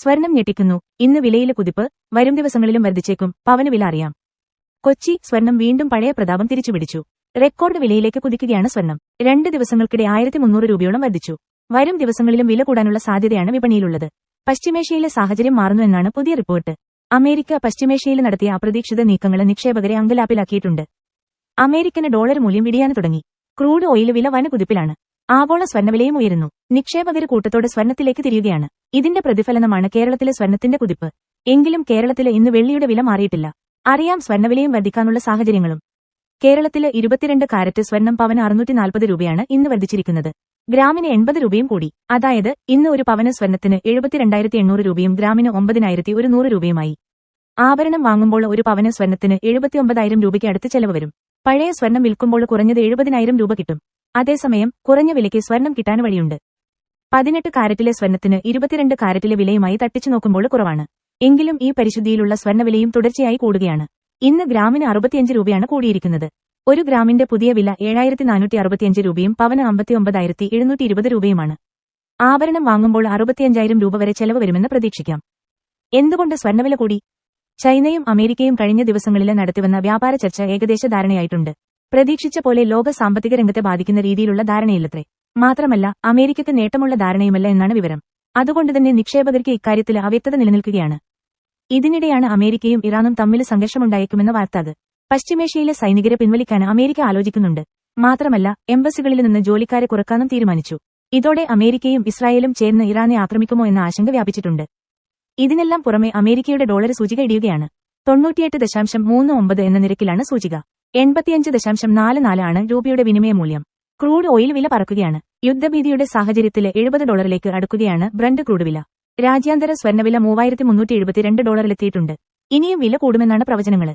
സ്വർണം ഞെട്ടിക്കുന്നു. ഇന്ന് വിലയിലെ കുതിപ്പ്, വരും ദിവസങ്ങളിലും വർദ്ധിച്ചേക്കും. പവന് വില അറിയാം. കൊച്ചി സ്വർണം വീണ്ടും പഴയ പ്രതാപം തിരിച്ചുപിടിച്ചു. റെക്കോർഡ് വിലയിലേക്ക് കുതിക്കുകയാണ് സ്വർണം. 2 ദിവസങ്ങൾക്കിടെ 1300 രൂപയോളം വർദ്ധിച്ചു. വരും ദിവസങ്ങളിലും വില കൂടാനുള്ള സാധ്യതയാണ് വിപണിയിലുള്ളത്. പശ്ചിമേഷ്യയിലെ സാഹചര്യം മാറുന്നുവെന്നാണ് പുതിയ റിപ്പോർട്ട്. അമേരിക്ക പശ്ചിമേഷ്യയിൽ നടത്തിയ അപ്രതീക്ഷിത നീക്കങ്ങൾ നിക്ഷേപകരെ അങ്കലാപ്പിലാക്കിയിട്ടുണ്ട്. അമേരിക്കന് ഡോളർ മൂല്യം ഇടിയാൻ തുടങ്ങി. ക്രൂഡ് ഓയിൽ വില വൻ കുതിപ്പിലാണ്. ആഗോള സ്വർണ്ണവിലയും ഉയരുന്നു. നിക്ഷേപകര് കൂട്ടത്തോടെ സ്വർണ്ണത്തിലേക്ക് തിരിയുകയാണ്. ഇതിന്റെ പ്രതിഫലനമാണ് കേരളത്തിലെ സ്വർണ്ണത്തിന്റെ കുതിപ്പ്. എങ്കിലും കേരളത്തിലെ ഇന്ന് വെള്ളിയുടെ വില മാറിയിട്ടില്ല. അറിയാം സ്വർണ്ണവിലയും വർദ്ധിക്കാനുള്ള സാഹചര്യങ്ങളും. കേരളത്തിലെ 22 കാരറ്റ് സ്വർണം പവന് 640 രൂപയാണ് ഇന്ന് വർദ്ധിച്ചിരിക്കുന്നത്. ഗ്രാമിന് 80 രൂപയും കൂടി. അതായത് ഇന്ന് ഒരു പവന് സ്വർണത്തിന് 72,800 രൂപയും ഗ്രാമിന് 9,100 രൂപയുമായി. ആഭരണം വാങ്ങുമ്പോൾ ഒരു പവന് സ്വർണത്തിന് 79,000 രൂപയ്ക്ക് അടുത്ത് ചെലവ് വരും. പഴയ സ്വർണം വിൽക്കുമ്പോൾ കുറഞ്ഞത് 70,000 രൂപ കിട്ടും. അതേസമയം കുറഞ്ഞ വിലയ്ക്ക് സ്വർണം കിട്ടാൻ വഴിയുണ്ട്. 18 കാരറ്റിലെ സ്വർണത്തിന് 22 കാരറ്റിലെ വിലയുമായി തട്ടിച്ചു നോക്കുമ്പോൾ കുറവാണ്. എങ്കിലും ഈ പരിശുദ്ധിയിലുള്ള സ്വർണ്ണവിലയും തുടർച്ചയായി കൂടുകയാണ്. ഇന്ന് ഗ്രാമിന് 65 രൂപയാണ് കൂടിയിരിക്കുന്നത്. ഒരു ഗ്രാമിന്റെ പുതിയ വില 7,465 രൂപയും പവന് 59,720 രൂപയുമാണ്. ആഭരണം വാങ്ങുമ്പോൾ 65,000 രൂപ വരെ ചെലവ് വരുമെന്ന് പ്രതീക്ഷിക്കാം. എന്തുകൊണ്ട് സ്വർണ്ണവില കൂടി? ചൈനയും അമേരിക്കയും കഴിഞ്ഞ ദിവസങ്ങളിൽ നടത്തിവന്ന വ്യാപാര ചർച്ച ഏകദേശ ധാരണയായിട്ടുണ്ട്. പ്രതീക്ഷിച്ച പോലെ ലോക സാമ്പത്തിക രംഗത്തെ ബാധിക്കുന്ന രീതിയിലുള്ള ധാരണയില്ലത്രേ. മാത്രമല്ല അമേരിക്കയ്ക്ക് നേട്ടമുള്ള ധാരണയുമല്ല എന്നാണ് വിവരം. അതുകൊണ്ടുതന്നെ നിക്ഷേപകർക്ക് ഇക്കാര്യത്തിൽ അവ്യക്തത നിലനിൽക്കുകയാണ്. ഇതിനിടെയാണ് അമേരിക്കയും ഇറാനും തമ്മിൽ സംഘർഷമുണ്ടായേക്കുമെന്ന വാർത്ത. പശ്ചിമേഷ്യയിലെ സൈനികരെ പിൻവലിക്കാൻ അമേരിക്ക ആലോചിക്കുന്നുണ്ട്. മാത്രമല്ല എംബസികളിൽ നിന്ന് ജോലിക്കാരെ കുറക്കാനും തീരുമാനിച്ചു. ഇതോടെ അമേരിക്കയും ഇസ്രായേലും ചേർന്ന് ഇറാനെ ആക്രമിക്കുമോ എന്ന ആശങ്ക വ്യാപിച്ചിട്ടുണ്ട്. ഇതിനെല്ലാം പുറമെ അമേരിക്കയുടെ ഡോളർ സൂചിക ഇടിയുകയാണ്. 98.39 എന്ന നിരക്കിലാണ് സൂചിക. 85.44 ആണ് രൂപയുടെ വിനിമയ മൂല്യം. ക്രൂഡ് ഓയിൽ വില പറക്കുകയാണ്. യുദ്ധഭീതിയുടെ സാഹചര്യത്തിൽ $70 അടുക്കുകയാണ് ബ്രന്റ് ക്രൂഡ് വില. രാജ്യാന്തര സ്വർണ്ണവില $3,372 ഇനിയും വില കൂടുമെന്നാണ് പ്രവചനങ്ങൾ.